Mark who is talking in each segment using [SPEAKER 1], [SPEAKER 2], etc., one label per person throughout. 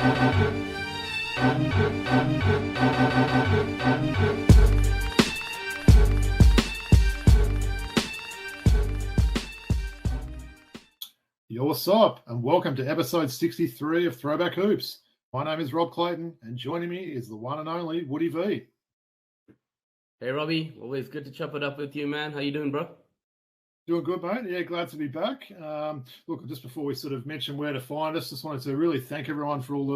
[SPEAKER 1] Yo, what's up? And welcome to episode 63 of Throwback Hoops. My name is Rob Clayton, and joining me is the one and only Woody V.
[SPEAKER 2] Hey, Robbie. Always good to chop it up with you, man. How you doing, bro?
[SPEAKER 1] Doing good, mate. Yeah, glad to be back. Look, just before we sort of mention where to find us, just wanted to really thank everyone for all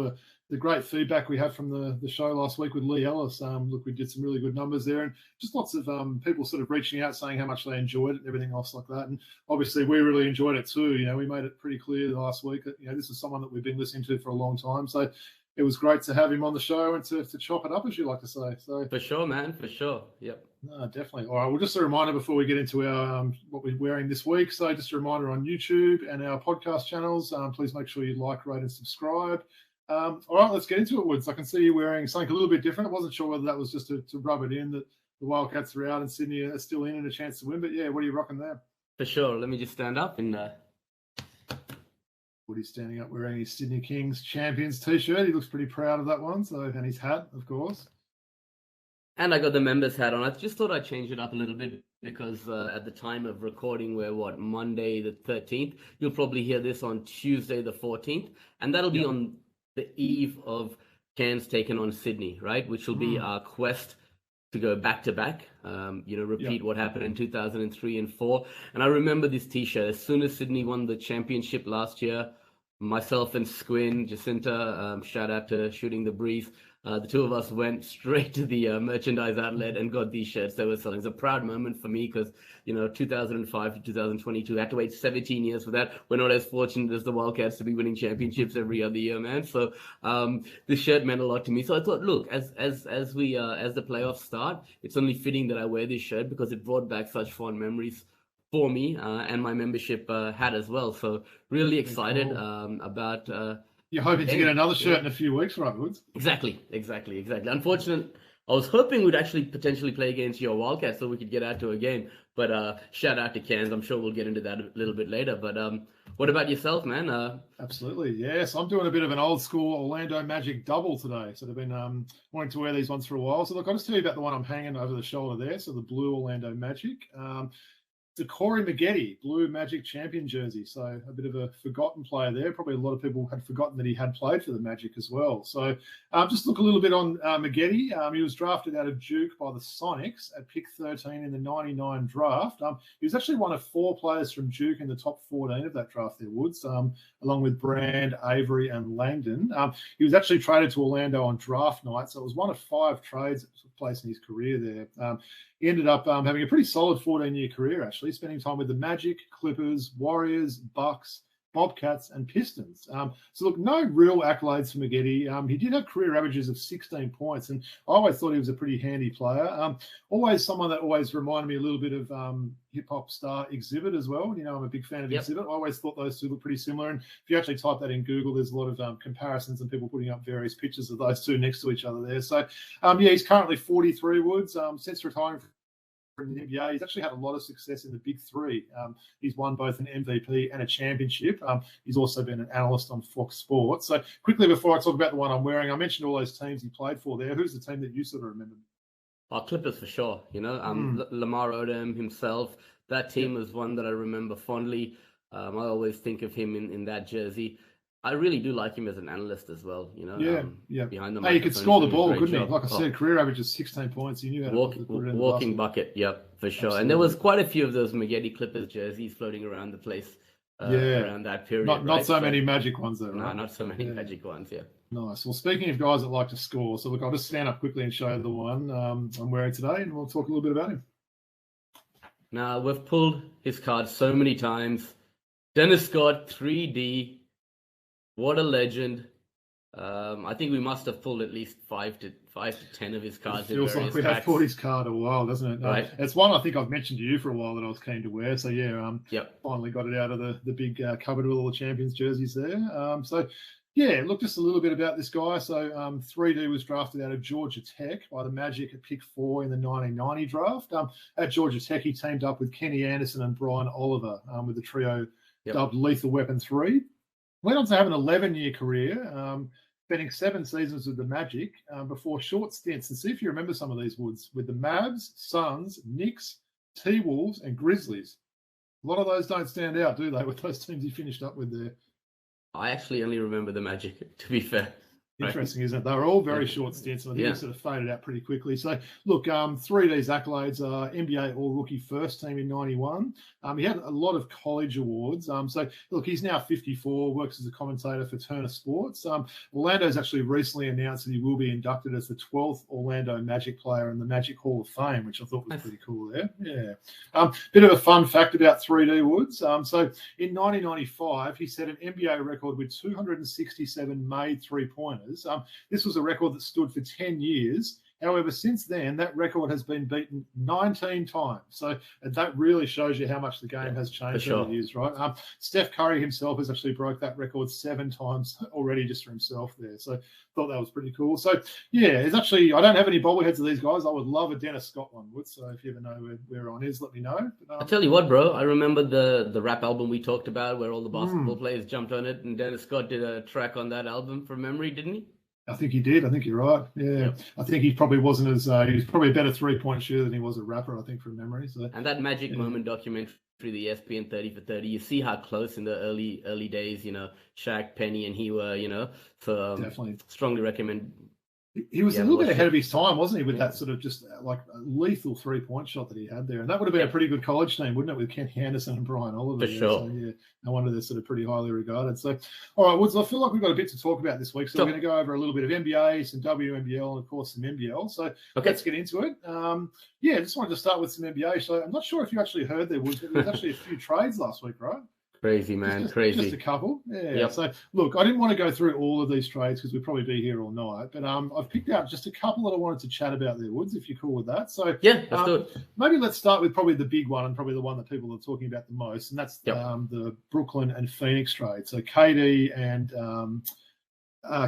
[SPEAKER 1] the great feedback we had from the show last week with Lee Ellis. Look, we did some really good numbers there, and just lots of people sort of reaching out saying how much they enjoyed it and everything else like that. And obviously, we really enjoyed it too. You know, we made it pretty clear last week that, you know, this is someone that we've been listening to for a long time. So it was great to have him on the show and to chop it up, as you like to say. So
[SPEAKER 2] for sure, man. For sure. Yep.
[SPEAKER 1] No, definitely. All right. Well, just a reminder before we get into our what we're wearing this week. So just a reminder on YouTube and our podcast channels. Please make sure you like, rate, and subscribe. All right, let's get into it, Woods. I can see you wearing something a little bit different. I wasn't sure whether that was just to rub it in that the Wildcats are out and Sydney are still in and a chance to win. But yeah, what are you rocking there?
[SPEAKER 2] For sure. Let me just stand up and.
[SPEAKER 1] Woody's standing up wearing his Sydney Kings Champions t-shirt. He looks pretty proud of that one. So, and his hat, of course.
[SPEAKER 2] And I got the members hat on. I just thought I'd change it up a little bit because at the time of recording, we're Monday the 13th. You'll probably hear this on Tuesday the 14th, and that'll be on the eve of Cairns taking on Sydney, right? Which will be our quest to go back to back. Repeat what happened in 2003 and 4. And I remember this T-shirt as soon as Sydney won the championship last year. Myself and Squin, Jacinta, shout out to Shooting the Breeze. The two of us went straight to the merchandise outlet and got these shirts they were selling. It's a proud moment for me because, 2005 to 2022, I had to wait 17 years for that. We're not as fortunate as the Wildcats to be winning championships every other year, man. So this shirt meant a lot to me. So I thought, look, as the playoffs start, it's only fitting that I wear this shirt because it brought back such fond memories for me and my membership hat as well. So really excited about...
[SPEAKER 1] You're hoping to get another shirt in a few weeks, right, Woods?
[SPEAKER 2] Exactly. Unfortunately, I was hoping we'd actually potentially play against your Wildcats so we could get out to a game. But shout out to Cairns. I'm sure we'll get into that a little bit later. But what about yourself, man?
[SPEAKER 1] Absolutely, yes. I'm doing a bit of an old school Orlando Magic double today. So I've been wanting to wear these ones for a while. So look, I'll just tell you about the one I'm hanging over the shoulder there. So the blue Orlando Magic. The Corey Maggette blue Magic champion jersey. So a bit of a forgotten player there. Probably a lot of people had forgotten that he had played for the Magic as well. So just look a little bit on Maggette. He was drafted out of Duke by the Sonics at pick 13 in the 99 draft. He was actually one of 4 players from Duke in the top 14 of that draft there, Woods, along with Brand, Avery, and Langdon. He was actually traded to Orlando on draft night. So it was one of 5 trades that took place in his career there. He ended up having a pretty solid 14-year career, actually, spending time with the Magic, Clippers, Warriors, Bucks, Bobcats, and Pistons. So, look, no real accolades for Maggette. He did have career averages of 16 points, and I always thought he was a pretty handy player. Always someone that always reminded me a little bit of hip-hop star Exhibit as well. I'm a big fan of Exhibit. I always thought those two look pretty similar, and if you actually type that in Google, there's a lot of comparisons and people putting up various pictures of those two next to each other there. So, he's currently 43, Woods. Since retiring from the NBA, he's actually had a lot of success in the Big Three. He's won both an MVP and a championship. He's also been an analyst on Fox Sports. So quickly, before I talk about the one I'm wearing, I mentioned all those teams he played for there. Who's the team that you sort of remember?
[SPEAKER 2] Clippers for sure. Lamar Odom himself. That team was one that I remember fondly. I always think of him in that jersey. I really do like him as an analyst as well, behind the
[SPEAKER 1] microphone. He could score the ball, couldn't he? Like I said, career average is 16 points. He knew how to put it in
[SPEAKER 2] walking bucket, yep, for sure. Absolutely. And there was quite a few of those Maggette Clippers jerseys floating around the place around that period.
[SPEAKER 1] Not so many Magic ones, though, right?
[SPEAKER 2] No, not so many Magic ones, yeah.
[SPEAKER 1] Nice. Well, speaking of guys that like to score, so look, I'll just stand up quickly and show you the one I'm wearing today, and we'll talk a little bit about him.
[SPEAKER 2] Now, we've pulled his card so many times. Dennis Scott, 3D. What a legend. I think we must have pulled at least 5 to 10 of his cards. It feels like we have
[SPEAKER 1] pulled his card a while, doesn't it?
[SPEAKER 2] Right.
[SPEAKER 1] It's one I think I've mentioned to you for a while that I was keen to wear. So, finally got it out of the big cupboard with all the Champions jerseys there. Look, just a little bit about this guy. So 3D was drafted out of Georgia Tech by the Magic at pick 4 in the 1990 draft. At Georgia Tech, he teamed up with Kenny Anderson and Brian Oliver with the trio dubbed Lethal Weapon 3. Went on to have an 11-year career, spending 7 seasons with the Magic before short stints. And see if you remember some of these, Woods, with the Mavs, Suns, Knicks, T-Wolves, and Grizzlies. A lot of those don't stand out, do they, with those teams he finished up with there?
[SPEAKER 2] I actually only remember the Magic, to be fair.
[SPEAKER 1] Interesting, isn't it? They were all very short stints, and I think they sort of faded out pretty quickly. So, look, 3 of these accolades are NBA All-Rookie First Team in 91. He had a lot of college awards. So, look, he's now 54, works as a commentator for Turner Sports. Orlando's actually recently announced that he will be inducted as the 12th Orlando Magic player in the Magic Hall of Fame, which I thought was pretty cool there. Yeah. Bit of a fun fact about 3D Woods. So, in 1995, he set an NBA record with 267 made three-pointers. This was a record that stood for 10 years. However, since then, that record has been beaten 19 times. So that really shows you how much the game has changed over the years, right? Steph Curry himself has actually broke that record 7 times already just for himself there. So thought that was pretty cool. So, yeah, it's actually, I don't have any bobbleheads of these guys. I would love a Dennis Scott one, Wood. So if you ever know where on is, let me know. But,
[SPEAKER 2] I'll tell you what, bro. I remember the rap album we talked about where all the basketball players jumped on it, and Dennis Scott did a track on that album from memory, didn't he?
[SPEAKER 1] I think he did. I think you're right. Yeah. Yep. I think he probably wasn't as he was probably a better 3-point shooter than he was a rapper, I think, from memory. So
[SPEAKER 2] and that Magic Moment documentary, the ESPN 30 for 30, you see how close in the early days, Shaq, Penny, and he were, so
[SPEAKER 1] definitely
[SPEAKER 2] strongly recommend.
[SPEAKER 1] He was a little bit ahead of his time, wasn't he, with that sort of just like a lethal 3-point shot that he had there. And that would have been a pretty good college team, wouldn't it, with Ken Anderson and Brian Oliver?
[SPEAKER 2] For sure.
[SPEAKER 1] So, yeah, no wonder they're sort of pretty highly regarded. So, all right, Woods, I feel like we've got a bit to talk about this week. So we're going to go over a little bit of NBA, some WNBL, and, of course, some NBL. So let's get into it. I just wanted to start with some NBA. So I'm not sure if you actually heard there, Woods, but there was actually a few trades last week, right?
[SPEAKER 2] Crazy, man. Crazy.
[SPEAKER 1] Just a couple. Yeah. Yep. So, look, I didn't want to go through all of these trades because we'd probably be here all night. But I've picked out just a couple that I wanted to chat about there, Woods, if you're cool with that. So,
[SPEAKER 2] yeah, let's do it.
[SPEAKER 1] Maybe let's start with probably the big one and probably the one that people are talking about the most. And that's the Brooklyn and Phoenix trade. So,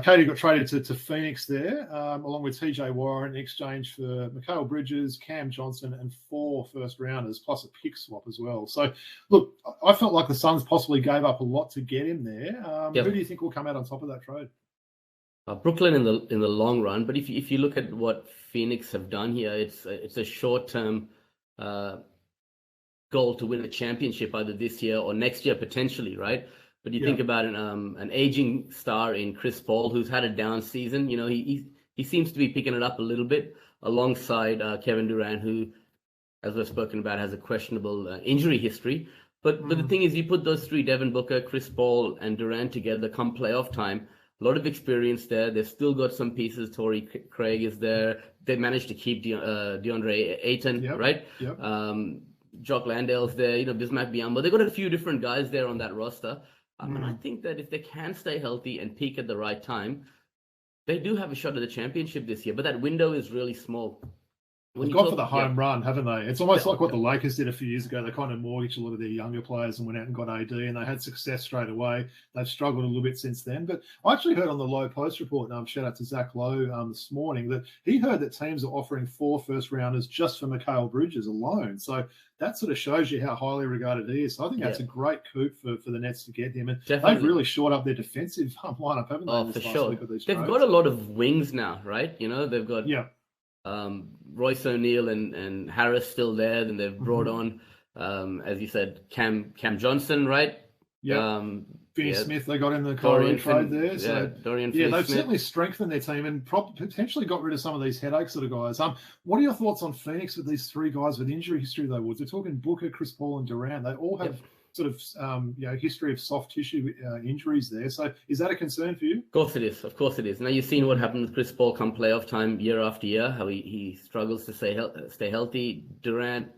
[SPEAKER 1] Katie got traded to Phoenix there, along with TJ Warren in exchange for Mikal Bridges, Cam Johnson, and 4 first-rounders, plus a pick swap as well. So, look, I felt like the Suns possibly gave up a lot to get him there. Who do you think will come out on top of that trade?
[SPEAKER 2] Brooklyn in the long run, but if you look at what Phoenix have done here, it's a short-term goal to win a championship either this year or next year potentially, right? But you think about an aging star in Chris Paul who's had a down season. He seems to be picking it up a little bit alongside Kevin Durant, who, as we've spoken about, has a questionable injury history. But the thing is, you put those 3, Devin Booker, Chris Paul, and Durant together come playoff time. A lot of experience there. They've still got some pieces. Torrey Craig is there. They managed to keep DeAndre Ayton, right? Yep. Jock Landale's there. Bismack Biyombo. They've got a few different guys there on that roster. And I think that if they can stay healthy and peak at the right time, they do have a shot at the championship this year. But that window is really small.
[SPEAKER 1] They've gone for the home run, haven't they? It's almost like what the Lakers did a few years ago. They kind of mortgaged a lot of their younger players and went out and got AD, and they had success straight away. They've struggled a little bit since then. But I actually heard on the Low Post report, shout out to Zach Lowe this morning, that he heard that teams are offering 4 first-rounders just for Mikal Bridges alone. So that sort of shows you how highly regarded he is. So I think that's a great coup for the Nets to get him. And they've really shored up their defensive lineup, haven't they?
[SPEAKER 2] Oh, for sure. They've got a lot of wings now, right? They've got Royce O'Neal and Harris still there. Then they've brought on, as you said, Cam Johnson, right?
[SPEAKER 1] Yeah. Finney Smith, they got in the Kyrie trade there. So,
[SPEAKER 2] Dorian
[SPEAKER 1] they've certainly strengthened their team and potentially got rid of some of these headaches sort of guys. What are your thoughts on Phoenix with these 3 guys with injury history, though, Woods? We're talking Booker, Chris Paul, and Durant. They all have sort of history of soft tissue injuries there. So is that a concern for you?
[SPEAKER 2] Of course it is. Now you've seen what happened with Chris Paul come playoff time year after year, how he struggles to stay healthy. Durant,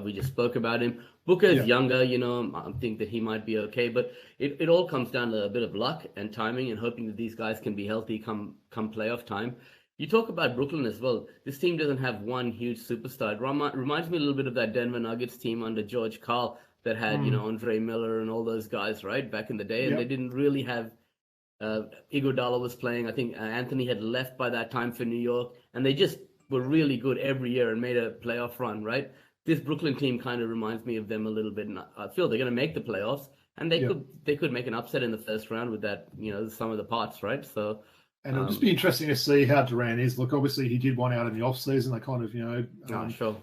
[SPEAKER 2] we just spoke about him. Booker is younger, I think that he might be okay, but it all comes down to a bit of luck and timing and hoping that these guys can be healthy come playoff time. You talk about Brooklyn as well. This team doesn't have one huge superstar. It reminds me a little bit of that Denver Nuggets team under George Karl that had, Andre Miller and all those guys, right, back in the day. And they didn't really have Iguodala was playing. I think Anthony had left by that time for New York. And they just were really good every year and made a playoff run, right? This Brooklyn team kind of reminds me of them a little bit. And I feel they're going to make the playoffs. And they could make an upset in the first round with that, some of the parts, right? So
[SPEAKER 1] And it'll just be interesting to see how Durant is. Look, obviously he did one out in the off season. They kind of,
[SPEAKER 2] Sure.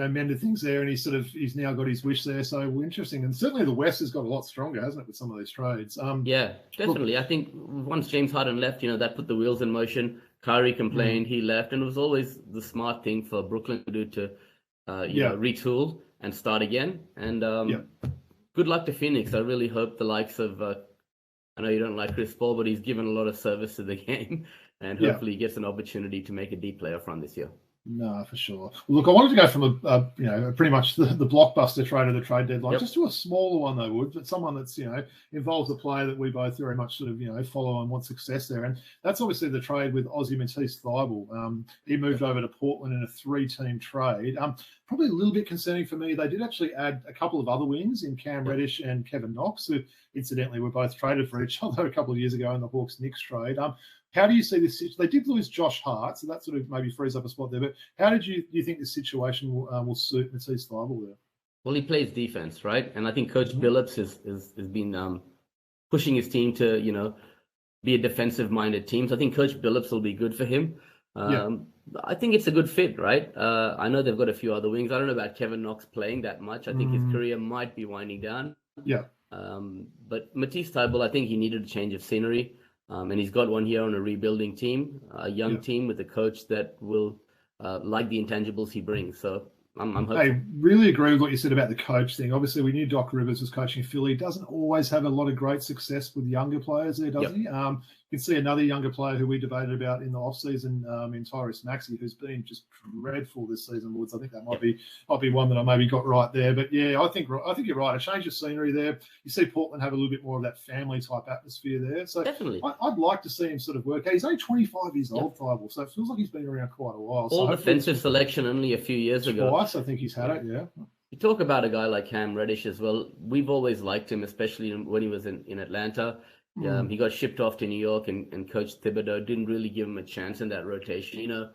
[SPEAKER 1] Mended things there, and he's now got his wish there. So interesting, and certainly the West has got a lot stronger, hasn't it, with some of these trades?
[SPEAKER 2] Yeah, definitely. Look, I think once James Harden left, that put the wheels in motion. Kyrie complained, he left, and it was always the smart thing for Brooklyn to do to, retool and start again. And good luck to Phoenix. I really hope the likes of. I know you don't like Chris Paul, but he's given a lot of service to the game, and hopefully he gets an opportunity to make a deep playoff run this year.
[SPEAKER 1] No, for sure. Look, I wanted to go from pretty much the blockbuster trade of the trade deadline, just to a smaller one though, Wood, but someone that's involves a player that we both very much sort of follow and want success there, and that's obviously the trade with Aussie Matisse Thybulle. He moved over to Portland in a 3-team trade. Probably a little bit concerning for me. They did actually add a couple of other wings in Cam Reddish and Kevin Knox, who incidentally were both traded for each other a couple of years ago in the Hawks-Knicks trade. How do you see this? They did lose Josh Hart, so that sort of maybe frees up a spot there. But how do you think this situation will suit Matisse Thybulle there?
[SPEAKER 2] Well, he plays defense, right? And I think Coach Billups has been pushing his team to be a defensive-minded team. So I think Coach Billups will be good for him. I think it's a good fit, right? I know they've got a few other wings. I don't know about Kevin Knox playing that much. I think his career might be winding down.
[SPEAKER 1] Yeah.
[SPEAKER 2] But Matisse Thybulle, I think he needed a change of scenery. And he's got one here on a rebuilding team, a young team with a coach that will like the intangibles he brings. So I'm hopeful. I
[SPEAKER 1] really agree with what you said about the coach thing. Obviously, we knew Doc Rivers was coaching Philly. He doesn't always have a lot of great success with younger players there, does he? You can see another younger player who we debated about in the offseason in Tyrese Maxey, who's been just dreadful this season, Woods. I think that might be one that I maybe got right there. But yeah, I think you're right. A change of scenery there. You see Portland have a little bit more of that family type atmosphere there. So
[SPEAKER 2] definitely,
[SPEAKER 1] I'd like to see him sort of work. He's only 25 years old, Thybulle, so it feels like he's been around quite a while.
[SPEAKER 2] All defensive selection only a few years ago.
[SPEAKER 1] Twice, I think he's had it. Yeah.
[SPEAKER 2] You talk about a guy like Cam Reddish as well. We've always liked him, especially when he was in Atlanta. He got shipped off to New York, and Coach Thibodeau didn't really give him a chance in that rotation.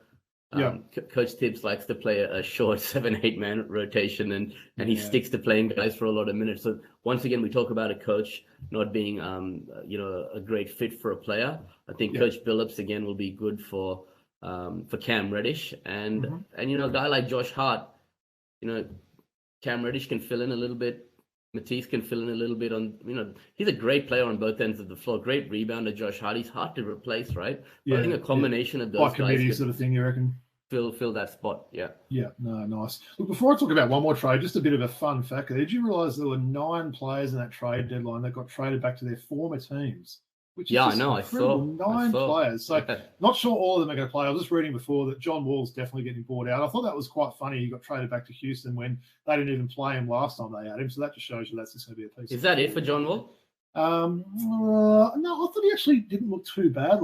[SPEAKER 2] Coach Tibbs likes to play a short 7-8 man rotation, and he sticks to playing guys for a lot of minutes. So once again, we talk about a coach not being a great fit for a player. I think Coach Billups again will be good for Cam Reddish, and a guy like Josh Hart. Cam Reddish can fill in a little bit. Matisse can fill in a little bit on, he's a great player on both ends of the floor. Great rebounder, Josh Hart. He's hard to replace, right? But I think a combination of those guys
[SPEAKER 1] sort of thing, you reckon?
[SPEAKER 2] Fill that spot, yeah.
[SPEAKER 1] Yeah, no, nice. Look, before I talk about one more trade, just a bit of a fun fact. Did you realise there were 9 players in that trade deadline that got traded back to their former teams? Which is
[SPEAKER 2] I know. I saw
[SPEAKER 1] 9 players. So not sure all of them are going to play. I was just reading before that John Wall's definitely getting bought out. I thought that was quite funny. He got traded back to Houston when they didn't even play him last time they had him. So that just shows you that's just going to be a piece.
[SPEAKER 2] Is that it for John Wall?
[SPEAKER 1] No, I thought he actually didn't look too bad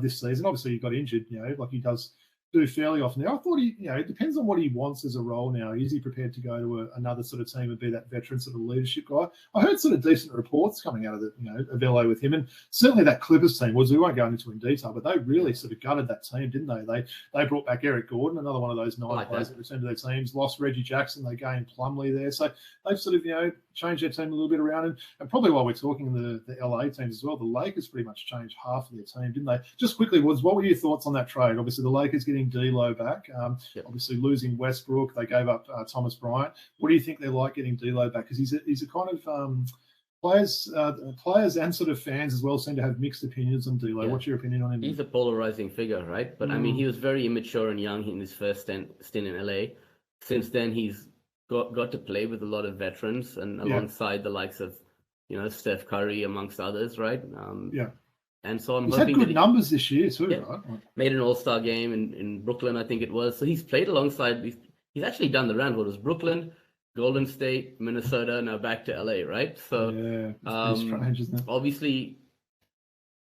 [SPEAKER 1] this season. Obviously, he got injured, like he does do fairly often now. I thought it depends on what he wants as a role now. Is he prepared to go to another sort of team and be that veteran sort of leadership guy? I heard sort of decent reports coming out of of LA with him, and certainly that Clippers team was. We won't go into in detail, but they really sort of gutted that team, didn't they? They brought back Eric Gordon, another one of those 9 players that returned to their teams. Lost Reggie Jackson, they gained Plumlee there, so they've sort of changed their team a little bit around. And probably while we're talking the LA teams as well, the Lakers pretty much changed half of their team, didn't they? Just quickly, Woods, what were your thoughts on that trade? Obviously, the Lakers getting D'Lo back. Obviously, losing Westbrook, they gave up Thomas Bryant. What do you think they're like getting D'Lo back? Because he's a kind of players and sort of fans as well seem to have mixed opinions on D'Lo. What's your opinion on him?
[SPEAKER 2] He's a polarizing figure, right? But I mean, he was very immature and young in his first stint in LA. Since then, he's got to play with a lot of veterans and alongside the likes of Steph Curry amongst others, right? And so I'm hoping
[SPEAKER 1] had good numbers this year too, right?
[SPEAKER 2] Made an All-Star game in Brooklyn, I think it was. So he's played alongside. He's actually done the round. What was Brooklyn, Golden State, Minnesota, now back to LA, right? So
[SPEAKER 1] it's strange, isn't it?
[SPEAKER 2] Obviously,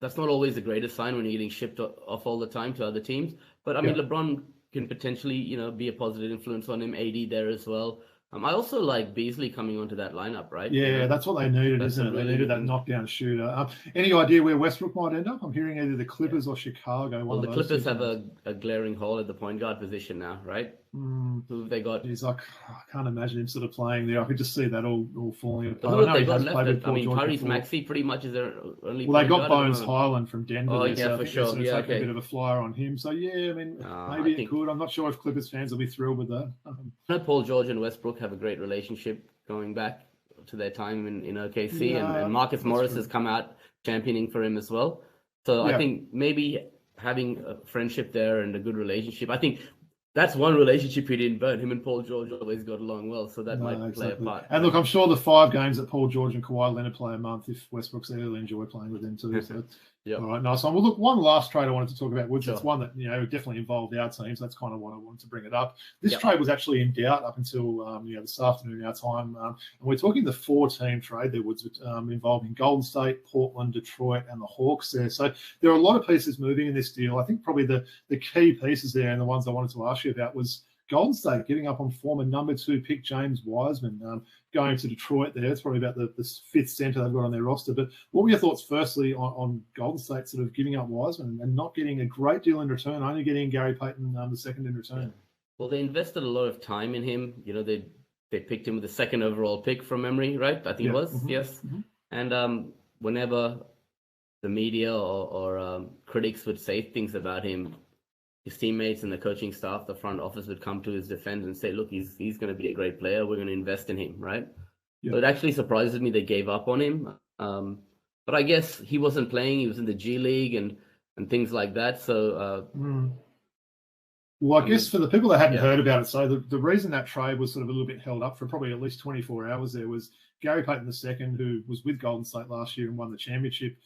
[SPEAKER 2] that's not always the greatest sign when you're getting shipped off all the time to other teams. But I mean, LeBron can potentially be a positive influence on him. AD there as well. I also like Beasley coming onto that lineup, right?
[SPEAKER 1] Yeah, that's what they needed, isn't it? They needed that knockdown shooter. Any idea where Westbrook might end up? I'm hearing either the Clippers or Chicago.
[SPEAKER 2] Well, the Clippers have a glaring hole at the point guard position now, right? Who have they got?
[SPEAKER 1] He's like, I can't imagine him sort of playing there. I could just see that all falling apart.
[SPEAKER 2] Who have they
[SPEAKER 1] he
[SPEAKER 2] got
[SPEAKER 1] has
[SPEAKER 2] left?
[SPEAKER 1] played with Paul George
[SPEAKER 2] Tyrese
[SPEAKER 1] before.
[SPEAKER 2] Maxey pretty much is their only.
[SPEAKER 1] Well, they got
[SPEAKER 2] point guard at the
[SPEAKER 1] Bones
[SPEAKER 2] moment.
[SPEAKER 1] Highland from Denver.
[SPEAKER 2] Oh,
[SPEAKER 1] there,
[SPEAKER 2] yeah,
[SPEAKER 1] so I
[SPEAKER 2] for
[SPEAKER 1] think
[SPEAKER 2] sure.
[SPEAKER 1] they're sort of
[SPEAKER 2] Yeah,
[SPEAKER 1] taking a
[SPEAKER 2] okay.
[SPEAKER 1] bit of a flyer on him. So yeah, I mean, maybe it could. I'm not sure if Clippers fans will be thrilled with that.
[SPEAKER 2] I know Paul George and Westbrook have a great relationship going back to their time in OKC, and Marcus Morris has come out championing for him as well. So I think maybe having a friendship there and a good relationship, I think that's one relationship he didn't burn. Him and Paul George always got along well, so that might play a part.
[SPEAKER 1] And look, I'm sure the 5 games that Paul George and Kawhi Leonard play a month, if Westbrook's there, they'll enjoy playing with them too. So. All right, nice one. Well, look, one last trade I wanted to talk about, Woods. It's one that definitely involved our teams. That's kind of what I wanted to bring it up. This trade was actually in doubt up until this afternoon our time, and we're talking the 4-team trade there, Woods, involving Golden State, Portland, Detroit, and the Hawks there. So there are a lot of pieces moving in this deal. I think probably the key pieces there, and the ones I wanted to ask you about, was Golden State giving up on former number 2 pick James Wiseman, going to Detroit there. It's probably about the 5th center they've got on their roster. But what were your thoughts, firstly, on Golden State sort of giving up Wiseman and not getting a great deal in return, only getting Gary Payton the second in return?
[SPEAKER 2] Yeah. Well, they invested a lot of time in him. They picked him with the 2nd overall pick from memory, right? I think it was, yes. Mm-hmm. And whenever the media or critics would say things about him, his teammates and the coaching staff, the front office would come to his defense and say, look, he's going to be a great player. We're going to invest in him, right? So it actually surprises me they gave up on him. But I guess he wasn't playing. He was in the G League and things like that. So,
[SPEAKER 1] Well, I guess for the people that hadn't heard about it, so the reason that trade was sort of a little bit held up for probably at least 24 hours there was Gary Payton II, who was with Golden State last year and won the championship,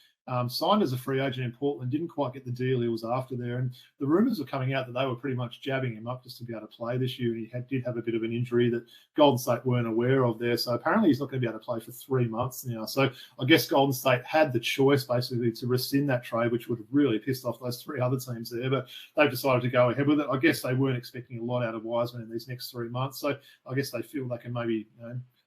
[SPEAKER 1] signed as a free agent in Portland, didn't quite get the deal he was after there. And the rumours were coming out that they were pretty much jabbing him up just to be able to play this year. And he did have a bit of an injury that Golden State weren't aware of there. So apparently he's not going to be able to play for 3 months now. So I guess Golden State had the choice basically to rescind that trade, which would have really pissed off those 3 other teams there. But they've decided to go ahead with it. I guess they weren't expecting a lot out of Wiseman in these next 3 months. So I guess they feel they can maybe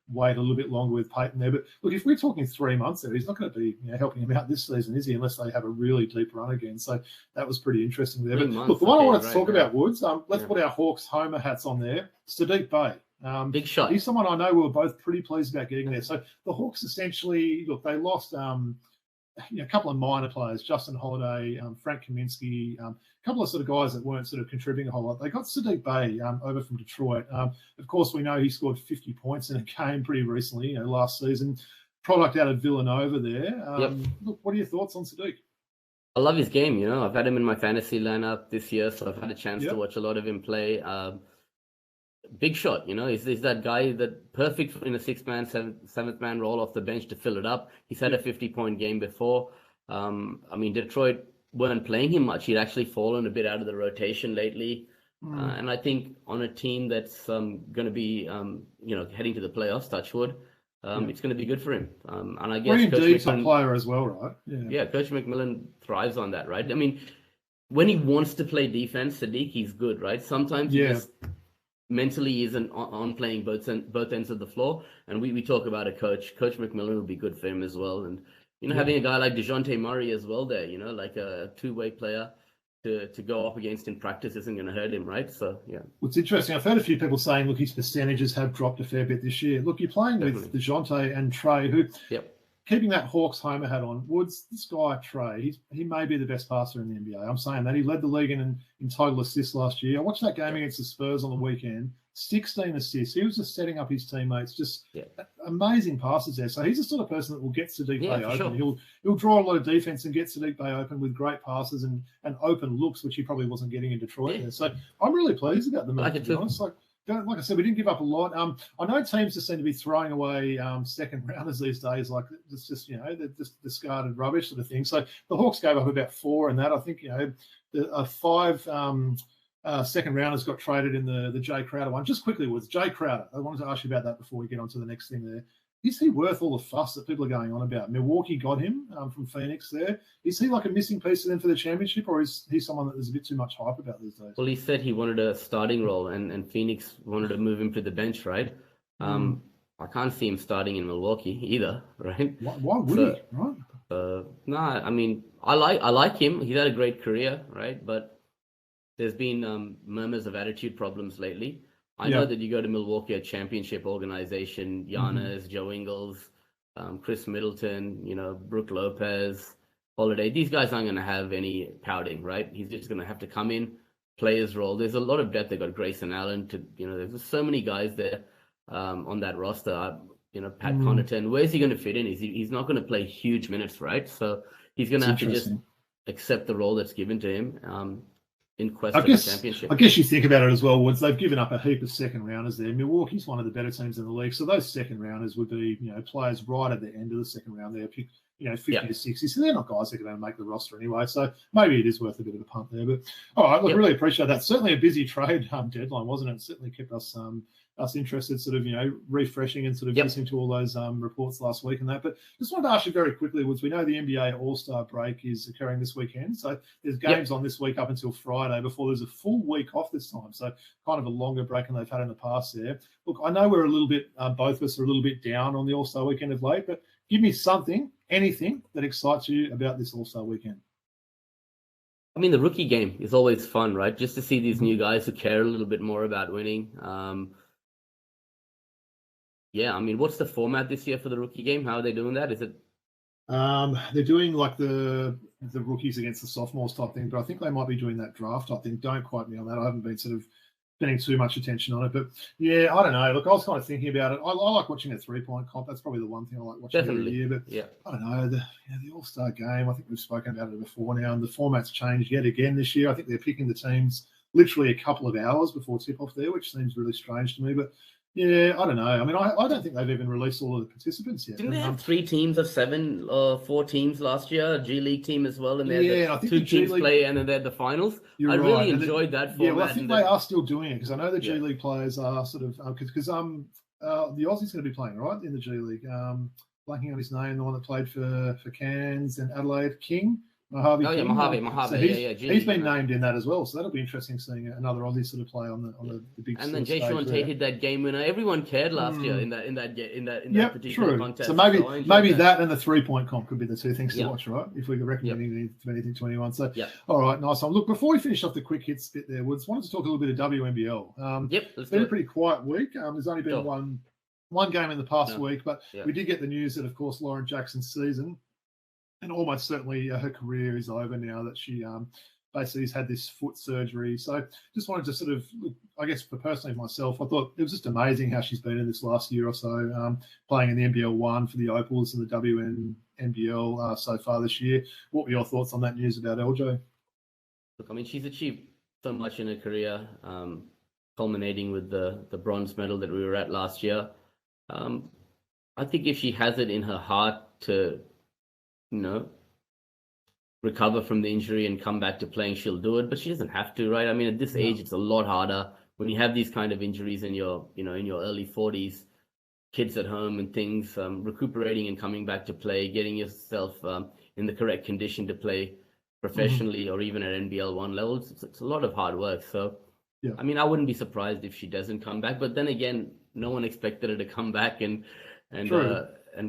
[SPEAKER 1] wait a little bit longer with Payton there. But look, if we're talking 3 months there, he's not going to be helping him out this season, is he? Unless they have a really deep run again. So that was pretty interesting there. But look, the one I wanted to talk about, Woods, let's put our Hawks homer hats on there. Sadiq Bey.
[SPEAKER 2] Big shot.
[SPEAKER 1] He's someone I know we were both pretty pleased about getting there. So the Hawks essentially, look, they lost a couple of minor players, Justin Holiday, Frank Kaminsky, a couple of sort of guys that weren't sort of contributing a whole lot. They got Sadiq Bey over from Detroit. Of course, we know he scored 50 points in a game pretty recently, last season. Product out of Villanova there. Look, what are your thoughts on Sadiq?
[SPEAKER 2] I love his game. I've had him in my fantasy lineup this year, so I've had a chance to watch a lot of him play. Big shot, he's that guy that perfect in a 6-man, 7th-man role off the bench to fill it up. He's had a 50-point game before. Detroit weren't playing him much. He'd actually fallen a bit out of the rotation lately. And I think on a team that's going to be, heading to the playoffs, touch wood, it's going to be good for him. And I guess
[SPEAKER 1] Coach McMillan, player as well, right?
[SPEAKER 2] Yeah, Coach McMillan thrives on that, right? I mean, when he wants to play defense, Sadiq, he's good, right? Sometimes he just mentally isn't on playing both ends of the floor. And we talk about a coach. Coach McMillan will be good for him as well. And, having a guy like DeJounte Murray as well there, like a two-way player to go up against in practice isn't going to hurt him, right? So, yeah.
[SPEAKER 1] Well, it's interesting. I've heard a few people saying, look, his percentages have dropped a fair bit this year. Look, you're playing with DeJounte and Trey, who... Keeping that Hawks homer hat on, Woods, this guy, Trey, he may be the best passer in the NBA. I'm saying that. He led the league in total assists last year. I watched that game against the Spurs on the weekend, 16 assists. He was just setting up his teammates, just amazing passes there. So he's the sort of person that will get Sadiq Bey open. Sure. He'll draw a lot of defense and get Sadiq Bey open with great passes and open looks, which he probably wasn't getting in Detroit there. So I'm really pleased about the move, to be honest. Like I said, we didn't give up a lot. I know teams just seem to be throwing away second rounders these days. Like it's just, they're just discarded rubbish sort of thing. So the Hawks gave up about 4 in that. I think, 5 second rounders got traded in the Jay Crowder one. Just quickly, with Jay Crowder, I wanted to ask you about that before we get on to the next thing there. Is he worth all the fuss that people are going on about? Milwaukee got him from Phoenix there. Is he like a missing piece to them for the championship, or is he someone that there's a bit too much hype about these days?
[SPEAKER 2] Well, he said he wanted a starting role, and Phoenix wanted to move him to the bench, right? I can't see him starting in Milwaukee either, right?
[SPEAKER 1] Why would he, right?
[SPEAKER 2] No, I mean, I like him. He's had a great career, right? But there's been murmurs of attitude problems lately. I know that you go to Milwaukee, a championship organization, Giannis, Joe Ingles, Chris Middleton, Brooke Lopez, Holiday. These guys aren't going to have any pouting, right? He's just going to have to come in, play his role. There's a lot of depth. They've got Grayson Allen. There's so many guys there on that roster. Pat Connaughton. Where's he going to fit in? He's not going to play huge minutes, right? So he's going to have to just accept the role that's given to him. In quest of the championship.
[SPEAKER 1] I guess you think about it as well, Woods. They've given up a heap of second rounders there. Milwaukee's one of the better teams in the league, so those second rounders would be, players right at the end of the second round. They're picked, 50 to 60, so they're not guys that are going to make the roster anyway. So maybe it is worth a bit of a punt there. But all right, look, really appreciate that. Certainly a busy trade deadline, wasn't it? Certainly kept us interested, sort of, refreshing and sort of listening to all those reports last week and that. But just wanted to ask you very quickly, Woods, we know the NBA All-Star break is occurring this weekend. So there's games on this week up until Friday before there's a full week off this time. So kind of a longer break than they've had in the past there. Look, I know we're a little bit, both of us are a little bit down on the All-Star weekend of late, but give me anything that excites you about this All-Star weekend.
[SPEAKER 2] I mean, the rookie game is always fun, right? Just to see these new guys who care a little bit more about winning. I mean, what's the format this year for the rookie game? How are they doing that? Is it?
[SPEAKER 1] They're doing like the rookies against the sophomores type thing, but I think they might be doing that draft type thing. Don't quote me on that. I haven't been sort of spending too much attention on it, but I don't know. Look, I was kind of thinking about it. I like watching a 3-point comp. That's probably the one thing I like watching every year. But I don't know, the All-Star game. I think we've spoken about it before now, and the format's changed yet again this year. I think they're picking the teams literally a couple of hours before tip-off there, which seems really strange to me, but. Yeah, I don't know. I mean, I don't think they've even released all of the participants yet.
[SPEAKER 2] Didn't they have 3 teams of 7 or 4 teams last year? A G League team as well, and they had 2 teams play, and then they had the finals. I really enjoyed that format. Yeah,
[SPEAKER 1] well, I think they are still doing it because I know the G League players are sort of because the Aussie's going to be playing right in the G League. Blanking on his name, the one that played for Cairns and Adelaide, King. Mojave.
[SPEAKER 2] Mojave.
[SPEAKER 1] So he's been named in that as well. So that'll be interesting seeing another Aussie sort of play on the big.
[SPEAKER 2] And then Jayshawn Tate hit that game winner. Everyone cared last year in that particular contest.
[SPEAKER 1] So maybe that and the 3-point comp could be the two things to watch, right? If we could recommend anything to anyone. So all right, nice one. Look, before we finish off the quick hits bit there, Woods, wanted to talk a little bit of WNBL. It's been a pretty quiet week. There's only been one game in the past week, but we did get the news that, of course, Lauren Jackson's season. And almost certainly her career is over now that she basically has had this foot surgery. So just wanted to sort of, I guess for personally myself, I thought it was just amazing how she's been in this last year or so, playing in the NBL 1 for the Opals and the WNBL so far this year. What were your thoughts on that news about LJ?
[SPEAKER 2] Look, I mean, she's achieved so much in her career, culminating with the bronze medal that we were at last year. I think if she has it in her heart to recover from the injury and come back to playing, she'll do it, but she doesn't have to, right? I mean, at this age, it's a lot harder when you have these kind of injuries in your early 40s, kids at home and things, recuperating and coming back to play, getting yourself in the correct condition to play professionally or even at NBL 1 levels. It's a lot of hard work. So, I mean, I wouldn't be surprised if she doesn't come back, but then again, no one expected her to come back and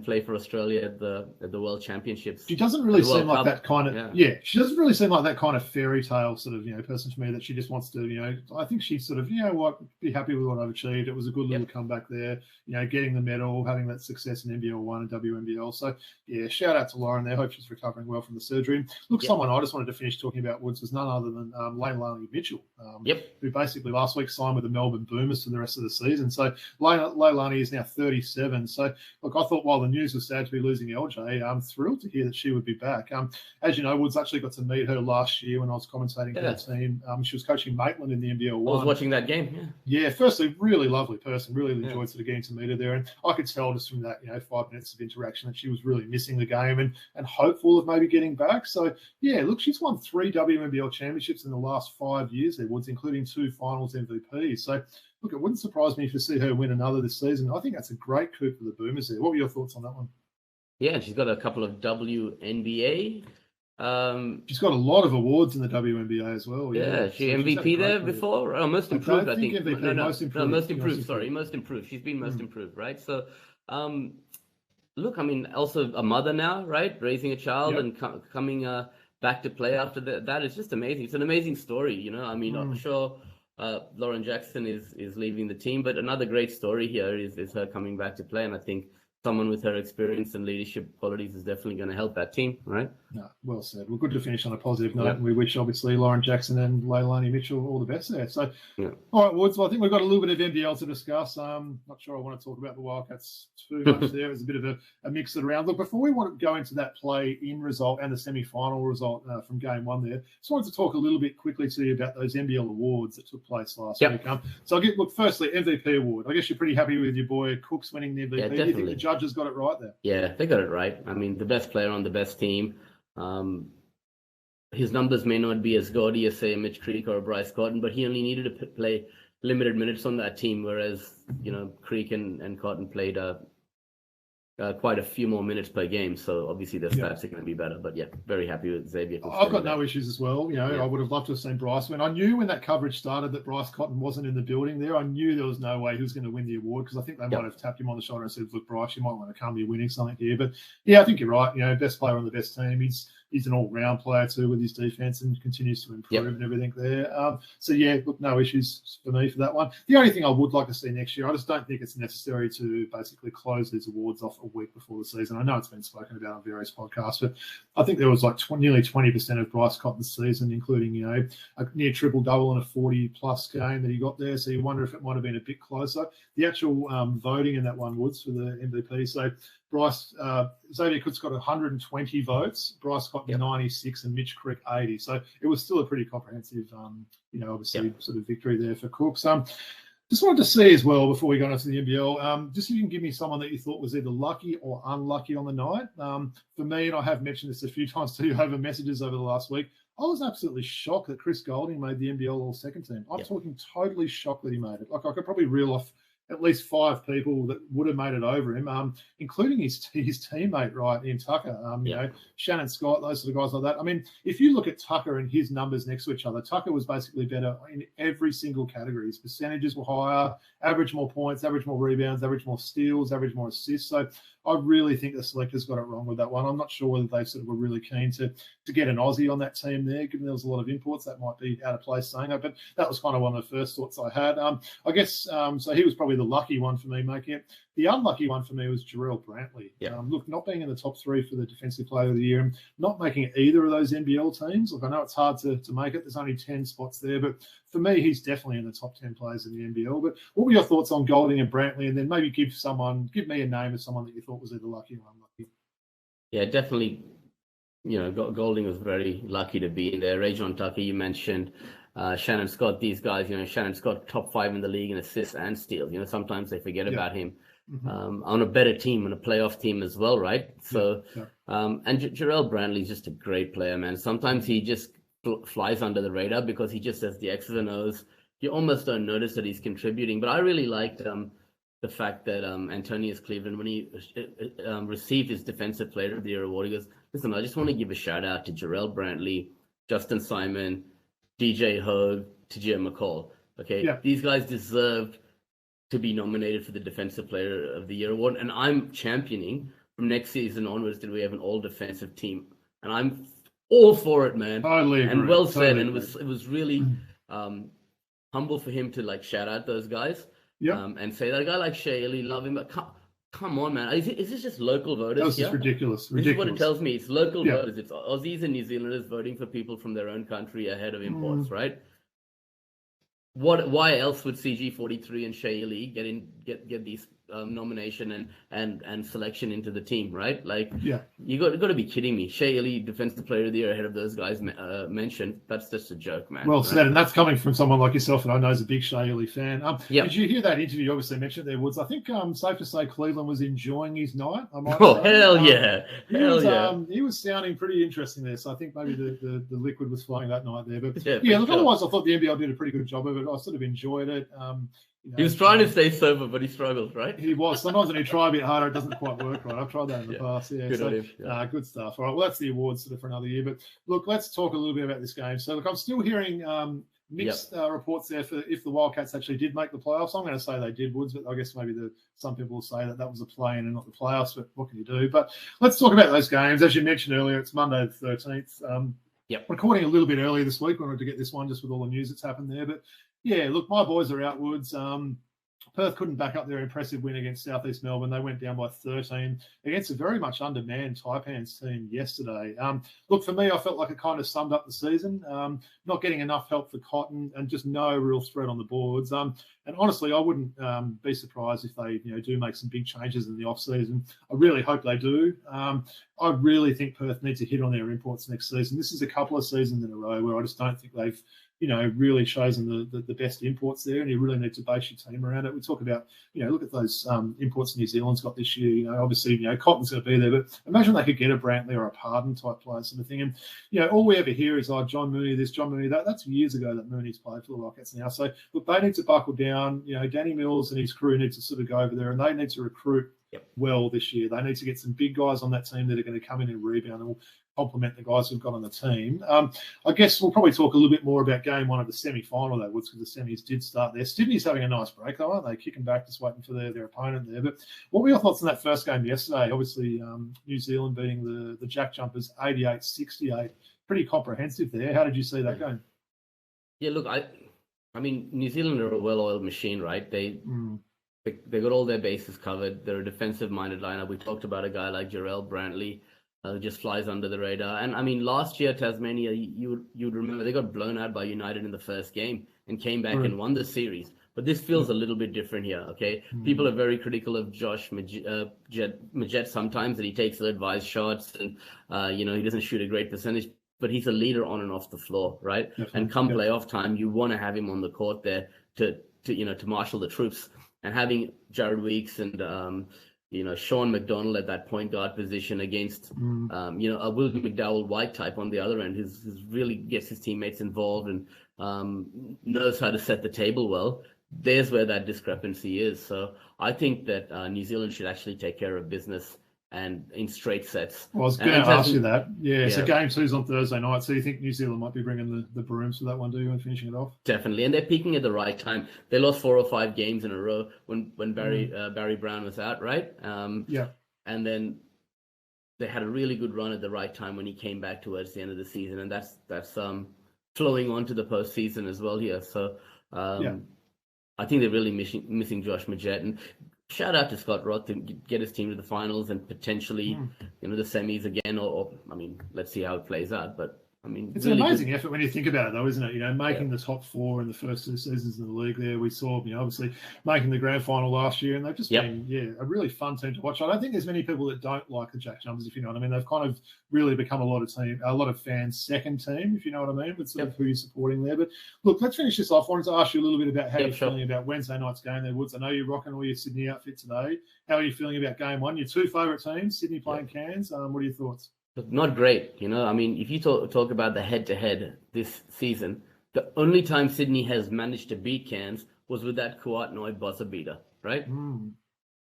[SPEAKER 2] play for Australia at the World Championships.
[SPEAKER 1] She doesn't really seem like that kind of she doesn't really seem like that kind of fairy tale sort of person to me that she just wants to I think she's sort of be happy with what I've achieved. It was a good little comeback there, getting the medal, having that success in NBL 1 and WNBL. So shout out to Lauren there. Hope she's recovering well from the surgery. Look, someone I just wanted to finish talking about, Woods, was none other than Leilani Mitchell, who basically last week signed with the Melbourne Boomers for the rest of the season. So Leilani is now 37. So look, I thought while the news was sad to be losing LJ, I'm thrilled to hear that she would be back. As you know, Woods actually got to meet her last year when I was commentating for the team. She was coaching Maitland in the NBL 1.
[SPEAKER 2] I was watching that game.
[SPEAKER 1] Yeah, firstly, really lovely person. Really enjoyed sort of getting to meet her there. And I could tell just from that, 5 minutes of interaction that she was really missing the game and hopeful of maybe getting back. So, look, she's won 3 WNBL championships in the last 5 years there, Woods, including 2 finals MVPs. So, look, it wouldn't surprise me to see her win another this season. I think that's a great coup for the Boomers there. What were your thoughts on that one?
[SPEAKER 2] Yeah, she's got a couple of WNBA.
[SPEAKER 1] She's got a lot of awards in the WNBA as well.
[SPEAKER 2] Yeah, she MVP there before? Oh, most improved, I think.
[SPEAKER 1] MVP,
[SPEAKER 2] most improved. Sorry, most improved. She's been most improved, right? So, look, I mean, also a mother now, right? Raising a child and coming back to play after that is just amazing. It's an amazing story, you know. I mean, I'm sure Lauren Jackson is leaving the team, but another great story here is her coming back to play, and I think someone with her experience and leadership qualities is definitely going to help that team, right?
[SPEAKER 1] No, well said. Well, good to finish on a positive note, and we wish, obviously, Lauren Jackson and Leilani Mitchell all the best there. So, all right, Woods, well, I think we've got a little bit of NBL to discuss. Not sure I want to talk about the Wildcats too much there. It's a bit of a mix it around. Look, before we want to go into that play-in result and the semi-final result from Game 1 there, just wanted to talk a little bit quickly to you about those NBL awards that took place last week. So I'll look, firstly, MVP award. I guess you're pretty happy with your boy Cooks winning the MVP.
[SPEAKER 2] Yeah,
[SPEAKER 1] do you think the judges got it right there?
[SPEAKER 2] Yeah, they got it right. I mean, the best player on the best team. His numbers may not be as gaudy as, say, Mitch Creek or Bryce Cotton, but he only needed to play limited minutes on that team, whereas, you know, Creek and Cotton played quite a few more minutes per game. So obviously their stats are going to be better. But yeah, very happy with Xavier.
[SPEAKER 1] I've got no issues as well. You know, I would have loved to have seen Bryce win. I knew when that coverage started that Bryce Cotton wasn't in the building there. I knew there was no way he was going to win the award, because I think they might have tapped him on the shoulder and said, look, Bryce, you might want to come. You're winning something here. But yeah, I think you're right. You know, best player on the best team. He's an all-round player too with his defense and continues to improve and everything there. So yeah, look, no issues for me for that one. The only thing I would like to see next year, I just don't think it's necessary to basically close these awards off a week before the season. I know it's been spoken about on various podcasts, but I think there was like nearly 20% of Bryce Cotton's season, including, you know, a near triple-double and a 40-plus game that he got there. So you wonder if it might have been a bit closer. The actual voting in that one, Woods, for the MVP. So Xavier Cooks got 120 votes, Bryce Cotton 96, and Mitch Creek 80. So it was still a pretty comprehensive, you know, obviously sort of victory there for Cooks. Just wanted to see as well, before we go into the NBL, just if you can give me someone that you thought was either lucky or unlucky on the night. For me, and I have mentioned this a few times to you over messages over the last week, I was absolutely shocked that Chris Golding made the NBL All-Second Team. I'm talking totally shocked that he made it. Like, I could probably reel off at least 5 people that would have made it over him, including his teammate, right, in Tucker. You know, Shannon Scott, those sort of guys like that. I mean, if you look at Tucker and his numbers next to each other, Tucker was basically better in every single category. His percentages were higher, averaged more points, averaged more rebounds, averaged more steals, averaged more assists. So I really think the selectors got it wrong with that one. I'm not sure whether they sort of were really keen to get an Aussie on that team there, given there was a lot of imports. That might be out of place saying that, but that was kind of one of the first thoughts I had. I guess, so he was probably the lucky one for me making it. The unlucky one for me was Jarrell Brantley. Look, not being in the top 3 for the Defensive Player of the Year, and not making either of those NBL teams. Look, I know it's hard to make it. There's only 10 spots there, but for me, he's definitely in the top 10 players in the NBL. But what were your thoughts on Golding and Brantley? And then maybe give me a name of someone that you thought was either lucky or unlucky.
[SPEAKER 2] Yeah, definitely. You know, Golding was very lucky to be in there. Rajon Tucker, you mentioned. Shannon Scott, these guys, you know, Shannon Scott, top 5 in the league in assists and steals. You know, sometimes they forget about him. On a better team, on a playoff team as well, right? So, and Jarrell Brantley is just a great player, man. Sometimes he just flies under the radar because he just says the X's and O's. You almost don't notice that he's contributing. But I really liked the fact that Antonius Cleveland, when he received his Defensive Player of the Year award, he goes, listen, I just want to give a shout out to Jarrell Brantley, Justin Simon, DJ Hogue, Tajir McCall. Okay, these guys deserved to be nominated for the Defensive Player of the Year award, and I'm championing from next season onwards that we have an all-defensive team, and I'm all for it, man.
[SPEAKER 1] Totally agree.
[SPEAKER 2] And well said, and it was really humble for him to like shout out those guys, and say that a guy like Shea Ely, love him, but come on, man, is this just local voters?
[SPEAKER 1] That was just ridiculous.
[SPEAKER 2] This is what it tells me. It's local voters. It's Aussies and New Zealanders voting for people from their own country ahead of imports, right? Why else would CG43 and Shea Ely get these nomination and selection into the team, right? Like, you got to be kidding me. Shea Ely, Defensive Player of the Year ahead of those guys mentioned. That's just a joke, man.
[SPEAKER 1] Well said, and that's coming from someone like yourself, and I know is a big Shea Ely fan. Did you hear that interview? You obviously mentioned there, Woods. I think safe to say Cleveland was enjoying his night. I might say.
[SPEAKER 2] Hell yeah!
[SPEAKER 1] He was sounding pretty interesting there. So I think maybe the liquid was flowing that night there. But look, otherwise I thought the NBL did a pretty good job of it. I sort of enjoyed it. You know,
[SPEAKER 2] he was trying to stay sober, but he struggled, right?
[SPEAKER 1] He was. Sometimes when you try a bit harder, it doesn't quite work right. I've tried that in the past. Good stuff. All right, well, that's the awards sort of for another year. But look, let's talk a little bit about this game. So, look, I'm still hearing mixed reports there for if the Wildcats actually did make the playoffs. I'm going to say they did, Woods, but I guess maybe some people will say that was a play-in and not the playoffs, but what can you do? But let's talk about those games. As you mentioned earlier, it's Monday the 13th.
[SPEAKER 2] Yep.
[SPEAKER 1] Recording a little bit earlier this week. Wanted to get this one just with all the news that's happened there. But yeah, look, my boys are outwards. Perth couldn't back up their impressive win against Southeast Melbourne. They went down by 13 against a very much undermanned Taipans team yesterday. Look, for me, I felt like it kind of summed up the season. Not getting enough help for Cotton and just no real threat on the boards. And honestly, I wouldn't be surprised if they do make some big changes in the off-season. I really hope they do. I really think Perth needs to hit on their imports next season. This is a couple of seasons in a row where I just don't think they've really chosen the best imports there, and you really need to base your team around it. We talk about, look at those imports New Zealand's got this year. Obviously, Cotton's going to be there, but imagine they could get a Brantley or a Pardon type player sort of thing. And, all we ever hear is, John Mooney this, John Mooney that. That's years ago that Mooney's played for the Rockets now. So, look, they need to buckle down. Danny Mills and his crew need to sort of go over there, and they need to recruit well this year. They need to get some big guys on that team that are going to come in and rebound and will complement the guys who've got on the team. I guess we'll probably talk a little bit more about game one of the semi-final, though, because the semis did start there. Sydney's having a nice break, though, aren't they? Kicking back, just waiting for their opponent there. But what were your thoughts on that first game yesterday? Obviously, New Zealand beating the Jack Jumpers 88-68. Pretty comprehensive there. How did you see that game?
[SPEAKER 2] Yeah, look, I mean, New Zealand are a well-oiled machine, right? They got all their bases covered. They're a defensive-minded lineup. We talked about a guy like Jarrell Brantley, just flies under the radar. And I mean, last year, Tasmania, you'd remember they got blown out by United in the first game and came back and won the series. But this feels a little bit different here, okay? People are very critical of Josh Maggette sometimes, that he takes ill-advised shots and, he doesn't shoot a great percentage, but he's a leader on and off the floor, right? Definitely. And come playoff time, you want to have him on the court there to marshal the troops. And having Jared Weeks and Sean McDonald at that point guard position against a William McDowell-White type on the other end, who's really gets his teammates involved and knows how to set the table well. There's where that discrepancy is. So I think that New Zealand should actually take care of business and in straight sets.
[SPEAKER 1] Well, I was going to ask you that. Yeah, so game 2's on Thursday night. So you think New Zealand might be bringing the brooms for that one, do you, and finishing it off?
[SPEAKER 2] Definitely, and they're peaking at the right time. They lost 4 or 5 games in a row when Barry Brown was out, right? And then they had a really good run at the right time when he came back towards the end of the season, and that's flowing on to the postseason as well here. So I think they're really missing Josh Maggette. And shout out to Scott Roth to get his team to the finals and potentially, the semis again. Or I mean, let's see how it plays out. But I mean,
[SPEAKER 1] it's really an amazing effort when you think about it, though, isn't it? Making the top 4 in the first 2 seasons in the league. There, we saw, obviously making the grand final last year, and they've just been, a really fun team to watch. I don't think there's many people that don't like the Jack Jumpers, if you know what I mean. They've kind of really become a lot of fans' second team, if you know what I mean, with sort of who you're supporting there. But look, let's finish this off. I wanted to ask you a little bit about how you're feeling about Wednesday night's game there, Woods. I know you're rocking all your Sydney outfit today. How are you feeling about game 1? Your 2 favourite teams, Sydney playing Cairns. What are your thoughts?
[SPEAKER 2] Not great, I mean, if you talk about the head-to-head this season, the only time Sydney has managed to beat Cairns was with that Kootenai buzzer beater, right?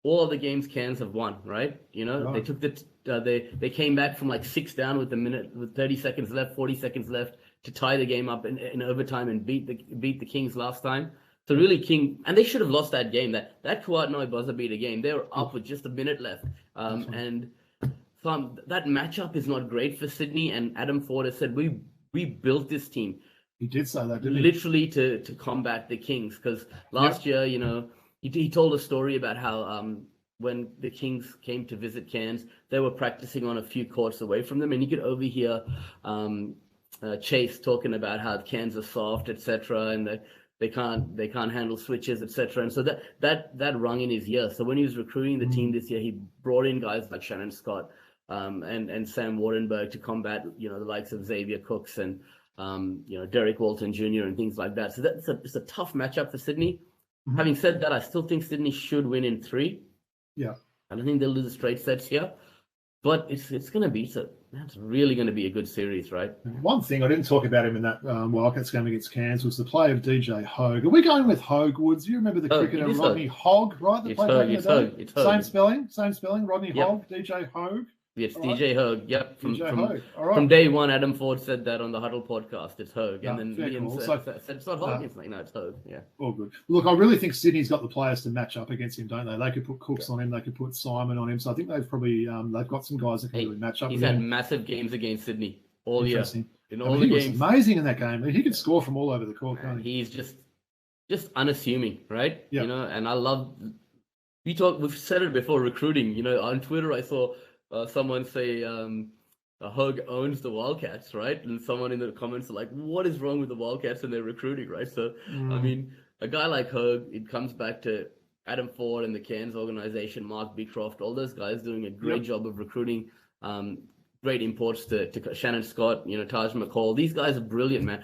[SPEAKER 2] All the games Cairns have won, right? They took they came back from like 6 down with 30 seconds left, 40 seconds left to tie the game up in overtime and beat the Kings last time. So really, and they should have lost that game. That Kootenai buzzer beater game, they were up with just a minute left, and. So that matchup is not great for Sydney, and Adam Ford has said we built this team.
[SPEAKER 1] He did say that, didn't he?
[SPEAKER 2] Literally to combat the Kings, because last year, he told a story about how when the Kings came to visit Cairns, they were practicing on a few courts away from them, and you could overhear Chase talking about how Cairns are soft, etc., and they can't handle switches, etc. And so that rung in his ear. So when he was recruiting the team this year, he brought in guys like Shannon Scott. And Sam Wardenberg to combat, the likes of Xavier Cooks and, Derek Walton Jr. and things like that. So it's a tough matchup for Sydney. Having said that, I still think Sydney should win in 3. Yeah. I don't think they'll lose the straight sets here, but it's going to be, that's really going to be a good series, right?
[SPEAKER 1] One thing I didn't talk about him in that Wildcats game against Cairns was the play of DJ Hogue. Are we going with Hogue, Woods? You remember the cricketer Rodney Hogg, right?
[SPEAKER 2] It's Hogue.
[SPEAKER 1] Same spelling, Rodney Hogg, DJ Hogue.
[SPEAKER 2] It's DJ Hogue. Yep.
[SPEAKER 1] From
[SPEAKER 2] day one, Adam Ford said that on the Huddle podcast. It's Hogue. And then Liam said it's not Hogue. It's like, no, it's Hogue. Yeah.
[SPEAKER 1] All good. Look, I really think Sydney's got the players to match up against him, don't they? They could put Cooks on him. They could put Simon on him. So I think they've probably they've got some guys that can really match up.
[SPEAKER 2] He's had massive games against Sydney all year. in
[SPEAKER 1] I
[SPEAKER 2] all
[SPEAKER 1] mean,
[SPEAKER 2] the
[SPEAKER 1] he was
[SPEAKER 2] games.
[SPEAKER 1] amazing in that game. I mean, he could score from all over the court, can't he?
[SPEAKER 2] He's just unassuming, right?
[SPEAKER 1] Yeah.
[SPEAKER 2] You know, and I love. We've said it before, recruiting. You know, on Twitter, I saw someone say Hug owns the Wildcats, right? And someone in the comments are like, "What is wrong with the Wildcats and their recruiting?" Right? So, I mean, a guy like Hug, it comes back to Adam Ford and the Cairns organization, Mark Beecroft, all those guys doing a great job of recruiting. Great imports to Shannon Scott, you know, Taj McCall. These guys are brilliant, man.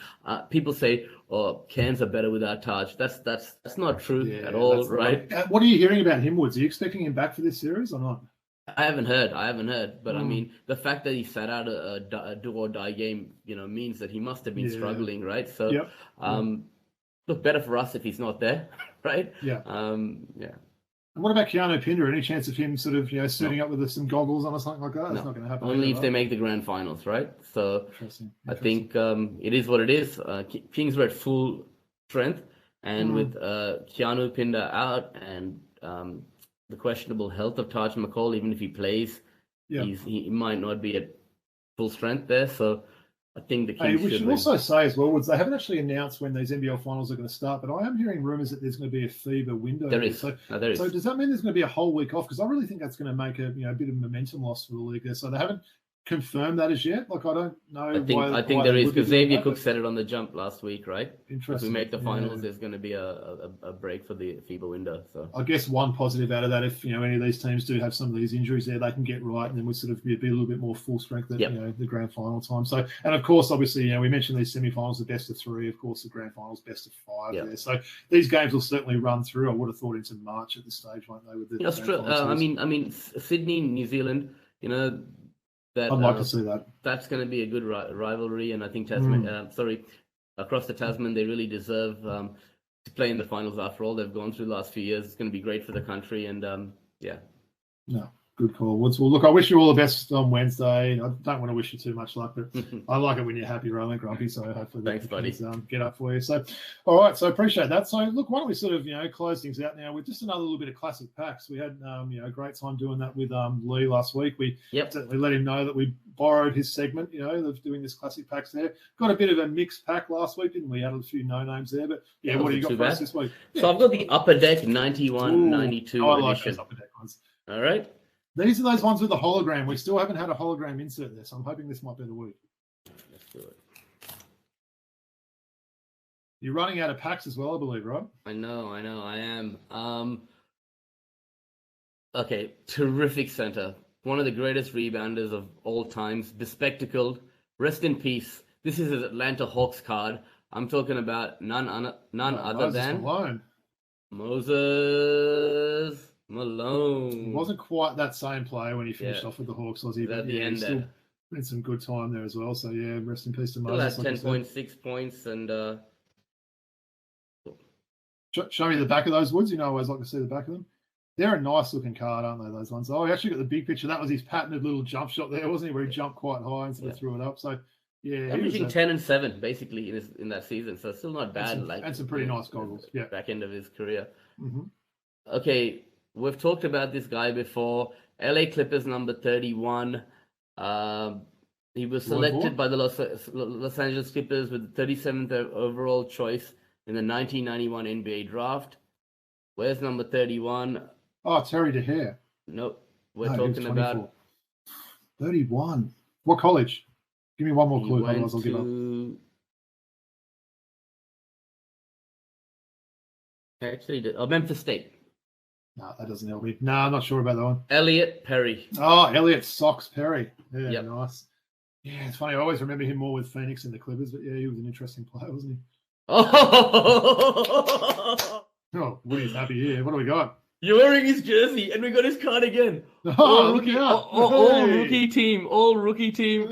[SPEAKER 2] People say, "Oh, Cairns are better without Taj." That's not true at all, right?
[SPEAKER 1] What are you hearing about him, Woods? Are you expecting him back for this series or not?
[SPEAKER 2] I haven't heard, but I mean, the fact that he sat out a do or die game, you know, means that he must have been struggling, right? So, look, better for us if he's not there, right?
[SPEAKER 1] Yeah.
[SPEAKER 2] Yeah.
[SPEAKER 1] And what about Keanu Pinder? Any chance of him sort of, you know, suiting up with some goggles on or something like that? That's not going to happen.
[SPEAKER 2] Only if they make the grand finals, right? So I think it is what it is. Kings were at full strength, and with Keanu Pinder out and the questionable health of Taj McCall, even if he plays, he might not be at full strength there. So I think the Kings
[SPEAKER 1] we should also say as well, Woods, they haven't actually announced when these NBL finals are going to start, but I am hearing rumours that there's going to be a FIBA window.
[SPEAKER 2] There is.
[SPEAKER 1] So,
[SPEAKER 2] there is.
[SPEAKER 1] So does that mean there's going to be a whole week off? Because I really think that's going to make a bit of momentum loss for the league there. So they haven't confirmed that as yet. Like, I don't know.
[SPEAKER 2] I think there is, because Xavier Cook said it on the jump last week, right?
[SPEAKER 1] Interesting.
[SPEAKER 2] If we make the finals, there's going to be a break for the FIBA window. So
[SPEAKER 1] I guess one positive out of that, if any of these teams do have some of these injuries there, they can get right, and then we sort of be a little bit more full strength at the grand final time. So, and of course, obviously, we mentioned these semi-finals, the best of 3. Of course, the grand finals, best of 5 there. So these games will certainly run through. I would have thought into March at this stage, won't they? With the
[SPEAKER 2] I mean, Sydney, New Zealand, that
[SPEAKER 1] I'd like to see that.
[SPEAKER 2] That's going to be a good rivalry, and I think Tasman, across the Tasman, they really deserve to play in the finals. After all they've gone through the last few years, it's going to be great for the country, and
[SPEAKER 1] No, good call, Woods. Well, look, I wish you all the best on Wednesday. I don't want to wish you too much luck, but I like it when you're happy rather than grumpy. So hopefully,
[SPEAKER 2] thanks, buddy.
[SPEAKER 1] Get up for you. So, all right. So appreciate that. So, look, why don't we sort of close things out now with just another little bit of classic packs. We had a great time doing that with Lee last week. We certainly let him know that we borrowed his segment, of doing this classic packs there. Got a bit of a mixed pack last week, didn't we? Had a few no names there, but what do you got for us this week?
[SPEAKER 2] So I've got the Upper Deck 91-92
[SPEAKER 1] I like
[SPEAKER 2] edition.
[SPEAKER 1] those Upper Deck ones.
[SPEAKER 2] All right.
[SPEAKER 1] These are those ones with the hologram. We still haven't had a hologram insert there, so I'm hoping this might be the week.
[SPEAKER 2] Let's do it.
[SPEAKER 1] You're running out of packs as well, I believe, right?
[SPEAKER 2] I know, I am. Okay, terrific center. One of the greatest rebounders of all times. Bespectacled. Rest in peace. This is his Atlanta Hawks card. I'm talking about none other than Moses Malone.
[SPEAKER 1] It wasn't quite that same player when he finished off with the Hawks, was he?
[SPEAKER 2] At the end
[SPEAKER 1] still had some good time there as well. So, rest in peace to Moses.
[SPEAKER 2] Still had 10.6 points and...
[SPEAKER 1] Show me the back of those, Woods. I always like to see the back of them. They're a nice-looking card, aren't they, those ones? Oh, I actually got the big picture. That was his patented little jump shot there, wasn't he, where he jumped quite high and sort of threw it up. So,
[SPEAKER 2] averaging 10 and 7, basically, in that season. So, still not bad.
[SPEAKER 1] And some pretty nice goggles.
[SPEAKER 2] Back end of his career.
[SPEAKER 1] Mm-hmm.
[SPEAKER 2] Okay, we've talked about this guy before. LA Clippers number 31. He was selected by the Los Angeles Clippers with the 37th overall choice in the 1991 NBA draft. Where's number 31?
[SPEAKER 1] Oh, Terry DeHare.
[SPEAKER 2] Nope. We're talking about
[SPEAKER 1] 31. What college? Give me one more clue, otherwise I'll give up.
[SPEAKER 2] Actually, Memphis State.
[SPEAKER 1] No, that doesn't help me. No, I'm not sure about that one.
[SPEAKER 2] Elliot Perry.
[SPEAKER 1] Oh, Elliot Sox Perry. Yeah,
[SPEAKER 2] Yep.
[SPEAKER 1] Nice. Yeah, it's funny. I always remember him more with Phoenix and the Clippers, but he was an interesting player, wasn't he? Oh, Woody's happy here. What do we got?
[SPEAKER 2] You're wearing his jersey, and we got his card again.
[SPEAKER 1] Oh, all
[SPEAKER 2] rookie team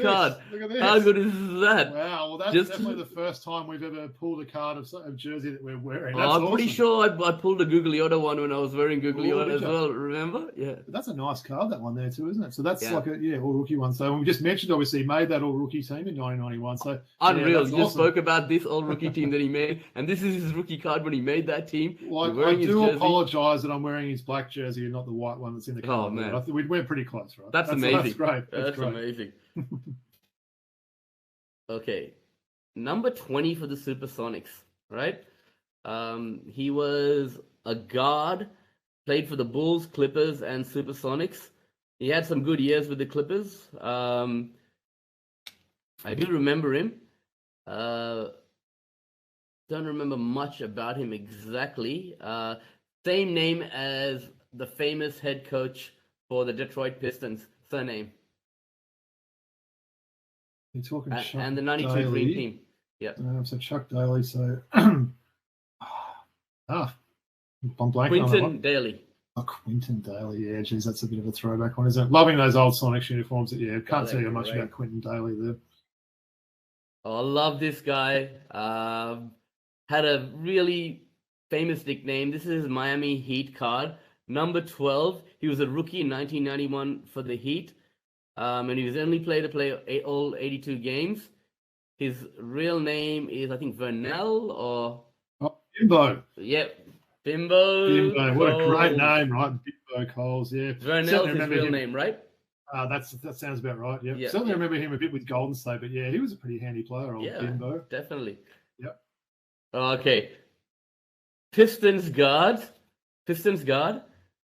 [SPEAKER 2] card.
[SPEAKER 1] Look at this.
[SPEAKER 2] How good is that?
[SPEAKER 1] Wow, well, that's definitely the first time we've ever pulled a card of jersey that we're wearing. That's
[SPEAKER 2] I'm
[SPEAKER 1] awesome.
[SPEAKER 2] pretty sure I pulled a Gugliotta one when I was wearing Gugliotta as well, remember? Yeah.
[SPEAKER 1] But that's a nice card, that one there too, isn't it? So that's like a all rookie one. So we just mentioned, obviously, he made that all rookie team in 1991. So
[SPEAKER 2] unreal.
[SPEAKER 1] You
[SPEAKER 2] just spoke about this all rookie team that he made, and this is his rookie card when he made that team.
[SPEAKER 1] Well, I do apologize that I'm wearing his black jersey and not the white one that's in the card.
[SPEAKER 2] Oh, man.
[SPEAKER 1] I think we're pretty close, right?
[SPEAKER 2] That's amazing.
[SPEAKER 1] That's great.
[SPEAKER 2] That's amazing. Okay. Number 20 for the Supersonics, right? He was a guard, played for the Bulls, Clippers, and Supersonics. He had some good years with the Clippers. I do remember him. Don't remember much about him exactly. Same name as the famous head coach for the Detroit Pistons. Surname.
[SPEAKER 1] You're talking Chuck
[SPEAKER 2] And the 92
[SPEAKER 1] Daly.
[SPEAKER 2] Dream Team. Yeah.
[SPEAKER 1] So Chuck Daly. So I'm blanking on that
[SPEAKER 2] Quinton
[SPEAKER 1] one.
[SPEAKER 2] Daly.
[SPEAKER 1] Oh, Quinton Daly. Yeah, geez, that's a bit of a throwback one, isn't it? Loving those old Sonics uniforms. Yeah, can't tell you much about Quinton Daly there.
[SPEAKER 2] Oh, I love this guy. Had a really famous nickname. This is his Miami Heat card. Number 12. He was a rookie in 1991 for the Heat. And he was only played to play all 82 games. His real name is, I think, Vernell or...
[SPEAKER 1] Oh, Bimbo.
[SPEAKER 2] Yep. Bimbo.
[SPEAKER 1] What a great name, right? Bimbo Coles, yeah.
[SPEAKER 2] Vernell's his real name, right?
[SPEAKER 1] That sounds about right, yeah. Certainly remember him a bit with Golden State, but yeah, he was a pretty handy player, old Bimbo.
[SPEAKER 2] Definitely.
[SPEAKER 1] Yep.
[SPEAKER 2] Okay. Pistons guard.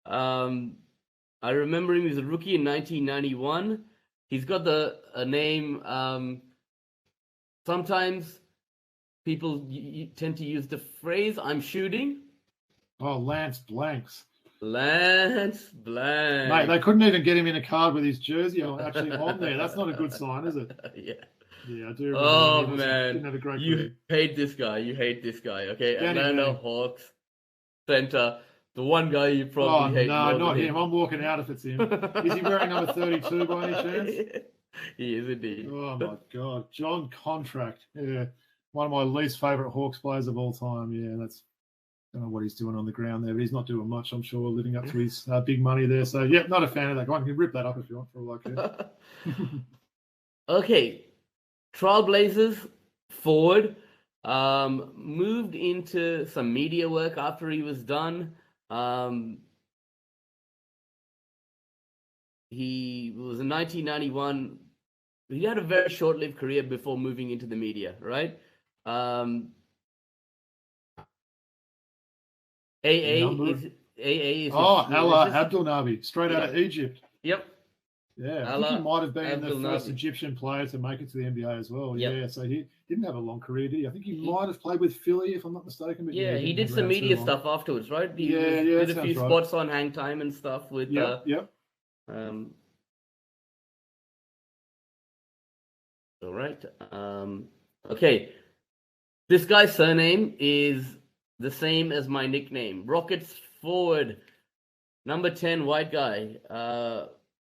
[SPEAKER 2] I remember him. He was a rookie in 1991. He's got a name. Sometimes people tend to use the phrase "I'm shooting."
[SPEAKER 1] Oh, Lance Blanks.
[SPEAKER 2] Lance Blanks.
[SPEAKER 1] Mate, they couldn't even get him in a card with his jersey actually on there. That's not a good sign, is it?
[SPEAKER 2] Yeah.
[SPEAKER 1] Yeah, I do remember.
[SPEAKER 2] Oh, man.
[SPEAKER 1] Didn't have a great
[SPEAKER 2] You
[SPEAKER 1] career.
[SPEAKER 2] hate this guy. Okay,
[SPEAKER 1] Danny
[SPEAKER 2] Atlanta
[SPEAKER 1] Green.
[SPEAKER 2] Hawks center. The one guy you probably hate.
[SPEAKER 1] No,
[SPEAKER 2] more
[SPEAKER 1] not
[SPEAKER 2] than
[SPEAKER 1] him. I'm walking out if it's him. Is he wearing number 32 by any chance?
[SPEAKER 2] He is indeed.
[SPEAKER 1] Oh, my God. John Contract. Yeah. One of my least favourite Hawks players of all time. Yeah, that's... I don't know what he's doing on the ground there, but he's not doing much, I'm sure, living up to his big money there. So, yeah, not a fan of that guy. You can rip that up if you want for all I care.
[SPEAKER 2] Okay. Trailblazers forward. Moved into some media work after he was done. He was in 1991. He had a very short-lived career before moving into the media, right? AA is
[SPEAKER 1] Allah Abdel Nabi, straight out of Egypt.
[SPEAKER 2] Yep.
[SPEAKER 1] Yeah, I think he might have been the first Egyptian player to make it to the NBA as well. Yep. Yeah, so he didn't have a long career, did he? I think he might have played with Philly, if I'm not mistaken. But
[SPEAKER 2] yeah, he did some media stuff afterwards, right? He did a few spots on Hang Time and stuff with.
[SPEAKER 1] Yep.
[SPEAKER 2] All right. Okay. This guy's surname is the same as my nickname. Rockets forward, number 10, white guy.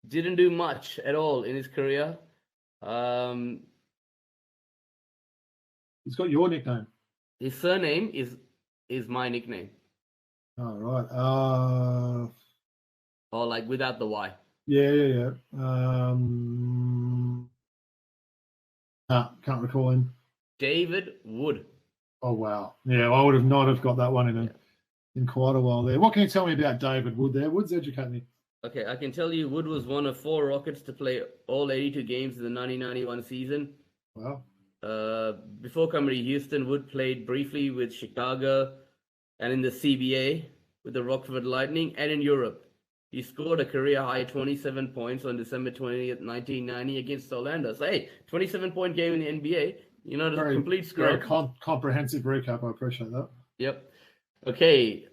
[SPEAKER 2] Didn't do much at all in his career.
[SPEAKER 1] He's got your nickname.
[SPEAKER 2] His surname is my nickname.
[SPEAKER 1] All right.
[SPEAKER 2] Or like without the Y.
[SPEAKER 1] Yeah. Can't recall him.
[SPEAKER 2] David Wood.
[SPEAKER 1] Oh wow. Yeah, I would have not have got that one in quite a while there. What can you tell me about David Wood there? Wood's educate me.
[SPEAKER 2] Okay, I can tell you Wood was one of 4 Rockets to play all 82 games in the 1991 season.
[SPEAKER 1] Wow.
[SPEAKER 2] Before coming to Houston, Wood played briefly with Chicago and in the CBA with the Rockford Lightning and in Europe. He scored a career-high 27 points on December 20th, 1990 against Orlando. So, hey, 27-point game in the NBA. You know, the complete scrub.
[SPEAKER 1] Very comprehensive recap. I appreciate that.
[SPEAKER 2] Yep. Okay.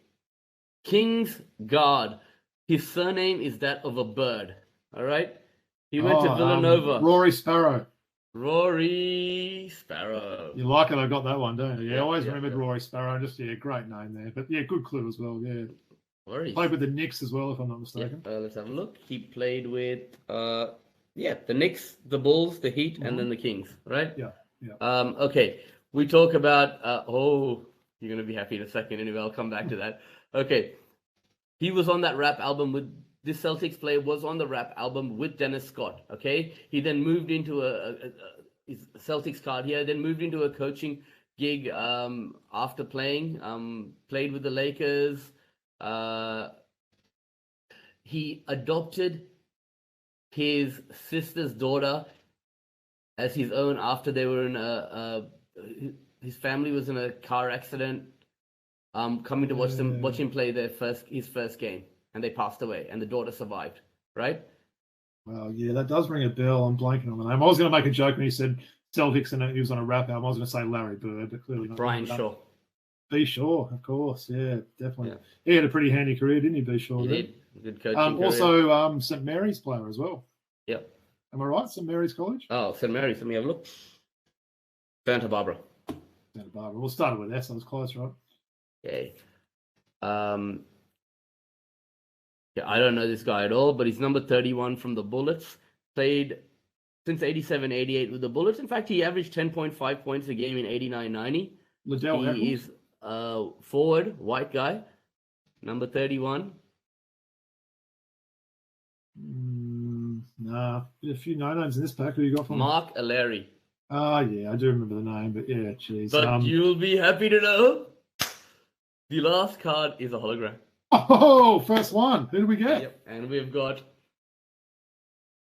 [SPEAKER 2] Kings guard. His surname is that of a bird. All right? He went to Villanova.
[SPEAKER 1] Rory Sparrow.
[SPEAKER 2] Rory Sparrow.
[SPEAKER 1] You like it? I got that one, don't you? Yeah, I always remembered Rory Sparrow. Just, great name there. But, good clue as well, yeah.
[SPEAKER 2] Worries.
[SPEAKER 1] Played with the Knicks as well, if I'm not mistaken.
[SPEAKER 2] Let's have a look. He played with, the Knicks, the Bulls, the Heat, and then the Kings, right?
[SPEAKER 1] Yeah.
[SPEAKER 2] Okay. We talk about, you're going to be happy in a second anyway. I'll come back to that. Okay. He was on that rap album with, this Celtics player was on the rap album with Dennis Scott, okay? He then moved into his Celtics card here, then moved into a coaching gig after playing, played with the Lakers. He adopted his sister's daughter as his own after they were in his family was in a car accident. Coming to watch him play his first game, and they passed away, and the daughter survived. Right?
[SPEAKER 1] Well, yeah, that does ring a bell. I'm blanking on the name. I was going to make a joke when he said Celtics and he was on a rap album. I was going to say Larry Bird, but clearly not.
[SPEAKER 2] Brian Shaw.
[SPEAKER 1] B. Shaw, of course. Yeah, definitely.
[SPEAKER 2] Yeah.
[SPEAKER 1] He had a pretty handy career, didn't he, B. Shaw?
[SPEAKER 2] He did. Good coaching career.
[SPEAKER 1] Also, St. Mary's player as well.
[SPEAKER 2] Yep.
[SPEAKER 1] Am I right? St. Mary's College?
[SPEAKER 2] Oh, St. Mary's. Let me have a look. Santa Barbara.
[SPEAKER 1] Santa Barbara. We'll start with S. I was close, right?
[SPEAKER 2] Okay. Yeah, I don't know this guy at all, but he's number 31 from the Bullets. Played since 87-88 with the Bullets. In fact, he averaged 10.5 points a game in 89-90.
[SPEAKER 1] Liddell
[SPEAKER 2] He is forward, white guy, number 31.
[SPEAKER 1] Nah, a few no-names in this pack. Who you got from
[SPEAKER 2] Mark Alarie.
[SPEAKER 1] Yeah, I do remember the name, but yeah, geez.
[SPEAKER 2] But you'll be happy to know the last card is a hologram.
[SPEAKER 1] Oh, first one. Who do we get?
[SPEAKER 2] Yep. And we've got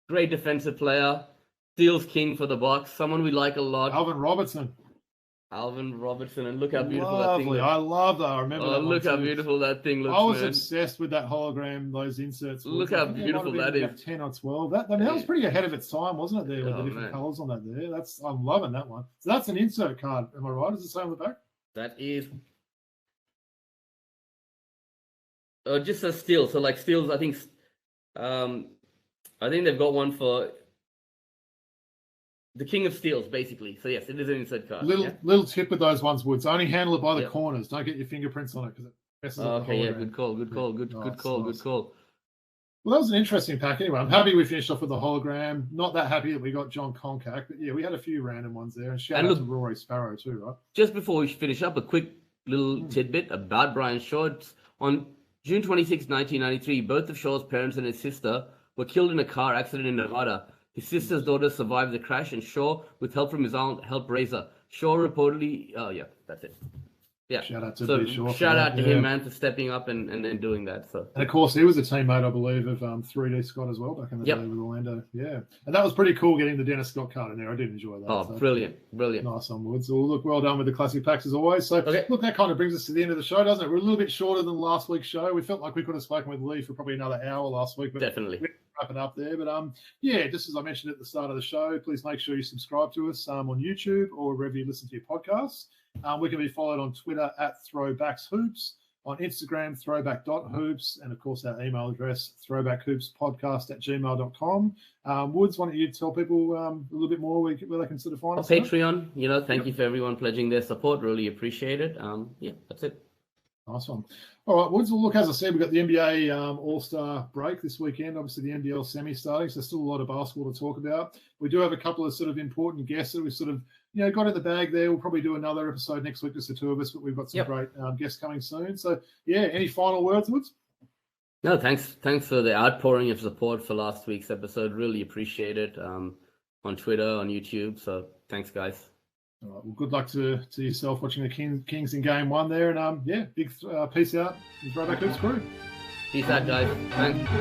[SPEAKER 2] great defensive player, steals king for the Bucks, someone we like a lot.
[SPEAKER 1] Alvin Robertson,
[SPEAKER 2] and look how beautiful that thing looks.
[SPEAKER 1] I love that. I remember that.
[SPEAKER 2] Look how beautiful that thing looks.
[SPEAKER 1] I was
[SPEAKER 2] man.
[SPEAKER 1] obsessed with that hologram, those inserts.
[SPEAKER 2] Look how beautiful that is.
[SPEAKER 1] 10 or 12. That was pretty ahead of its time, wasn't it? There with the different colours on that there. I'm loving that one. So that's an insert card. Am I right? Is it the same on the back?
[SPEAKER 2] That is. Just a steal. So like steals, I think they've got one for the King of Steals, basically. So yes, it is an insert card.
[SPEAKER 1] Little tip with those ones, Woods. Only handle it by the corners. Don't get your fingerprints on it because it messes up the hologram.
[SPEAKER 2] Good call. Good call.
[SPEAKER 1] Well, that was an interesting pack anyway. I'm happy we finished off with the hologram. Not that happy that we got John Concack, but yeah, we had a few random ones there. And shout out to Rory Sparrow too, right?
[SPEAKER 2] Just before we finish up, a quick little tidbit about Brian Shaw. On June 26, 1993, both of Shaw's parents and his sister were killed in a car accident in Nevada. His sister's daughter survived the crash, and Shaw, with help from his aunt, helped raise her. Shaw reportedly... that's it. Yeah.
[SPEAKER 1] Shout out to Shaw.
[SPEAKER 2] Shout out to him, man, for stepping up and doing that. So.
[SPEAKER 1] And, of course, he was a teammate, I believe, of 3D Scott as well back in the day with Orlando. Yeah. And that was pretty cool getting the Dennis Scott card in there. I did enjoy that.
[SPEAKER 2] Oh, so, brilliant.
[SPEAKER 1] Nice on Woods. Well, look, well done with the classic packs as always. So, look, that kind of brings us to the end of the show, doesn't it? We're a little bit shorter than last week's show. We felt like we could have spoken with Lee for probably another hour last week. But
[SPEAKER 2] definitely.
[SPEAKER 1] Wrapping up there. But, just as I mentioned at the start of the show, please make sure you subscribe to us on YouTube or wherever you listen to your podcasts. We can be followed on Twitter at Throwbacks on Instagram, throwback.hoops, and, of course, our email address, throwbackhoopspodcast@gmail.com. Woods, why don't you tell people a little bit more where they can sort of find us?
[SPEAKER 2] Patreon, thank you for everyone pledging their support. Really appreciate it. That's it.
[SPEAKER 1] Nice one. All right, Woods. Well, look, as I said, we've got the NBA All-Star break this weekend. Obviously, the NBL semi starting, so there's still a lot of basketball to talk about. We do have a couple of sort of important guests that we've sort of got in the bag there. We'll probably do another episode next week, just the two of us, but we've got some great guests coming soon. So, any final words, Woods?
[SPEAKER 2] No, thanks for the outpouring of support for last week's episode. Really appreciate it on Twitter, on YouTube. So, thanks, guys.
[SPEAKER 1] All right. Well, good luck to yourself watching the Kings in Game 1 there. And, big peace out. The Throwback Hoops crew.
[SPEAKER 2] Peace out, guys. Thanks.